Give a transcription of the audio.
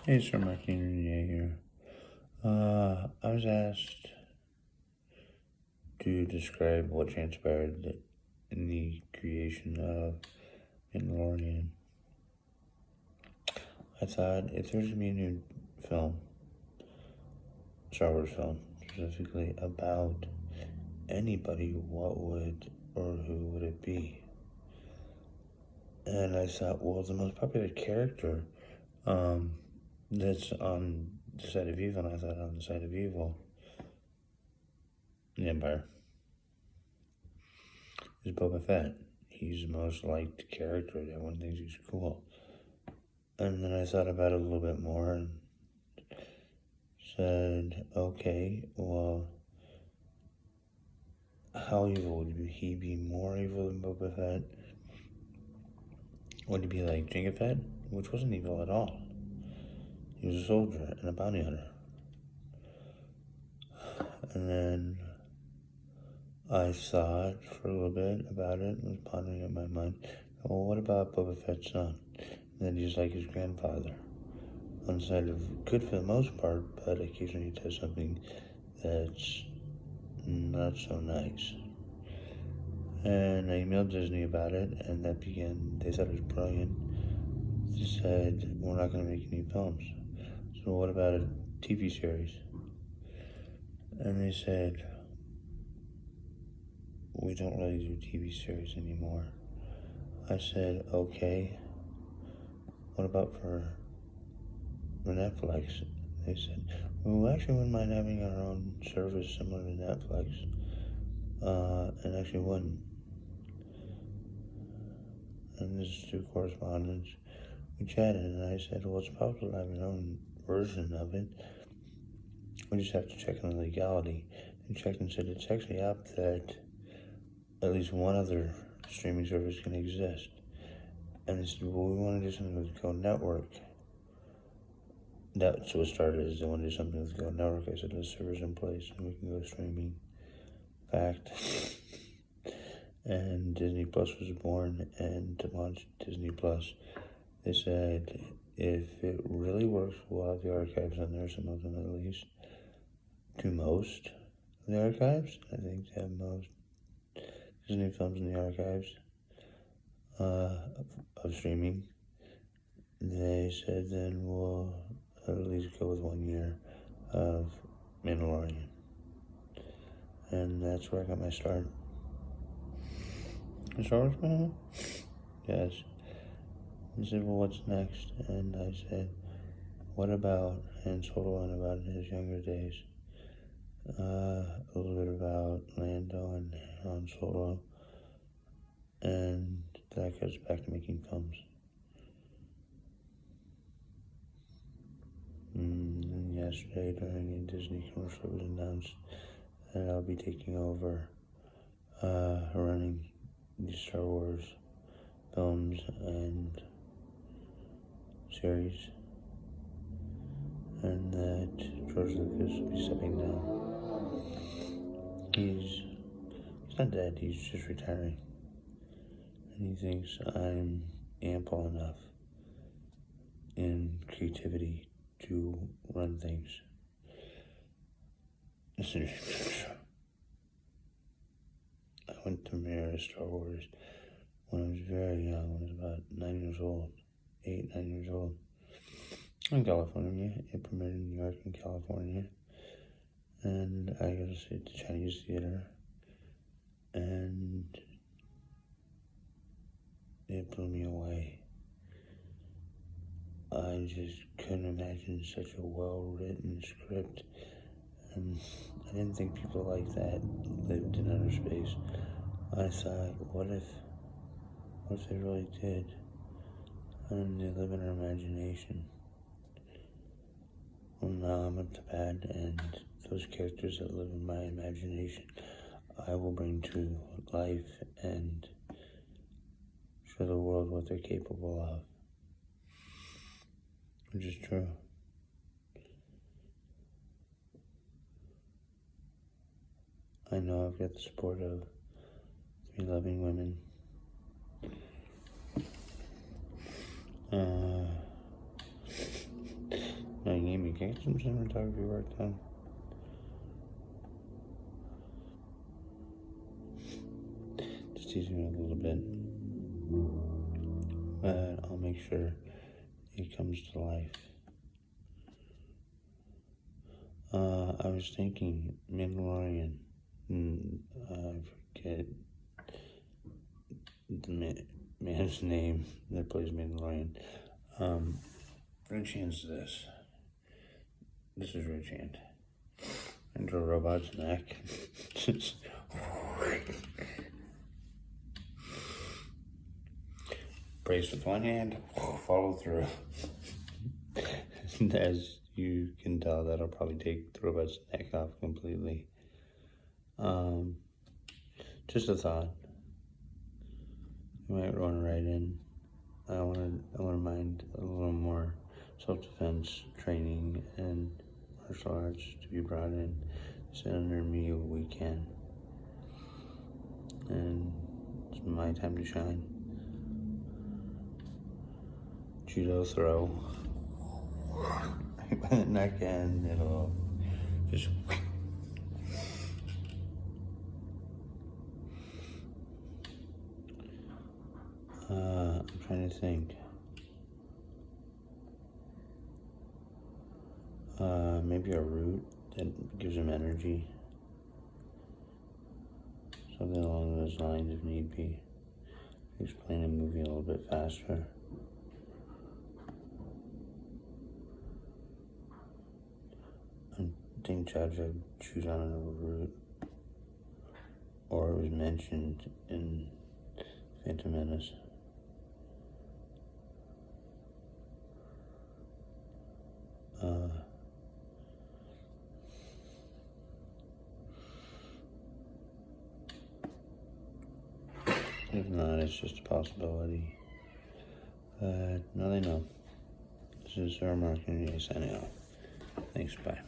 Hey, Sir Martin here. I was asked to describe what transpired in the creation of Mandalorian. I thought if there's to be a new film, Star Wars film, specifically about anybody, what would or who would it be? And I thought, well, the most popular character that's on the side of evil, and I thought on the side of evil, the Empire, is Boba Fett. He's the most liked character. Everyone thinks he's cool. And then I thought about it a little bit more and said, okay, well, how evil would he be? More evil than Boba Fett? Would he be like Jango Fett, which wasn't evil at all? He was a soldier and a bounty hunter. And then I thought for a little bit about it and was pondering in my mind, well, what about Boba Fett's son? And then he's like his grandfather. On the side of good for the most part, but occasionally he does something that's not so nice. And I emailed Disney about it, and they thought it was brilliant. They said, we're not going to make any films. So what about a TV series? And they said, we don't really do TV series anymore. I said, okay, what about for Netflix? They said, well, we actually wouldn't mind having our own service similar to Netflix. And actually wouldn't. And this is through correspondence. We chatted, and I said, well, it's possible to have your own version of it. We just have to check on the legality. They checked and said it's actually up that at least one other streaming service can exist. And they said, well, we want to do something with Go Network. That's what started as they want to do something with Go Network. I said, the server's in place and we can go streaming. Fact. And Disney Plus was born, and to launch Disney Plus, they said if it really works, we'll have the archives on there, some of them at least. To most of the archives, I think they have most Disney films in the archives of streaming. They said then we'll at least go with 1 year of Mandalorian. And that's where I got my start. Star Wars fan? Yes. He said, well, what's next? And I said, what about Han Solo and about his younger days? A little bit about Lando and Han Solo. And that goes back to making films. And yesterday during a Disney commercial it was announced that I'll be taking over running the Star Wars films and series, and that George Lucas will be stepping down. He's not dead, he's just retiring. And he thinks I'm ample enough in creativity to run things. I went to premiere Star Wars when I was very young, when I was about 9 years old, 9 years old. In California, it premiered in New York and California. And I got to see it at the Chinese theater. And it blew me away. I just couldn't imagine such a well-written script. And I didn't think people like that lived in outer space. I thought, what if they really did? And they live in our imagination. Well, now I'm up to bat, and those characters that live in my imagination, I will bring to life and show the world what they're capable of. Which is true. I know I've got the support of 3 loving women. can I get some cinematography work done? Just teasing it a little bit. But I'll make sure it comes to life. I was thinking Mandalorian. I forget the man's name that plays Mandalorian. Rich Hand's this. This is Rich Hand. Into a robot's neck. Brace with one hand, follow through. As you can tell, that'll probably take the robot's neck off completely. Just a thought. You might run right in. I want to mind a little more self-defense training and martial arts to be brought in. Sit under me what we can. And it's my time to shine. Judo throw. Right by the neck end, it'll just. I'm trying to think. Maybe a root that gives him energy. Something along those lines if need be. Explain a movie a little bit faster. I think Judge would choose on a route, or it was mentioned in Phantom Menace. If not, it's just a possibility. But now they know. This is our marketing signing out. Thanks, bye.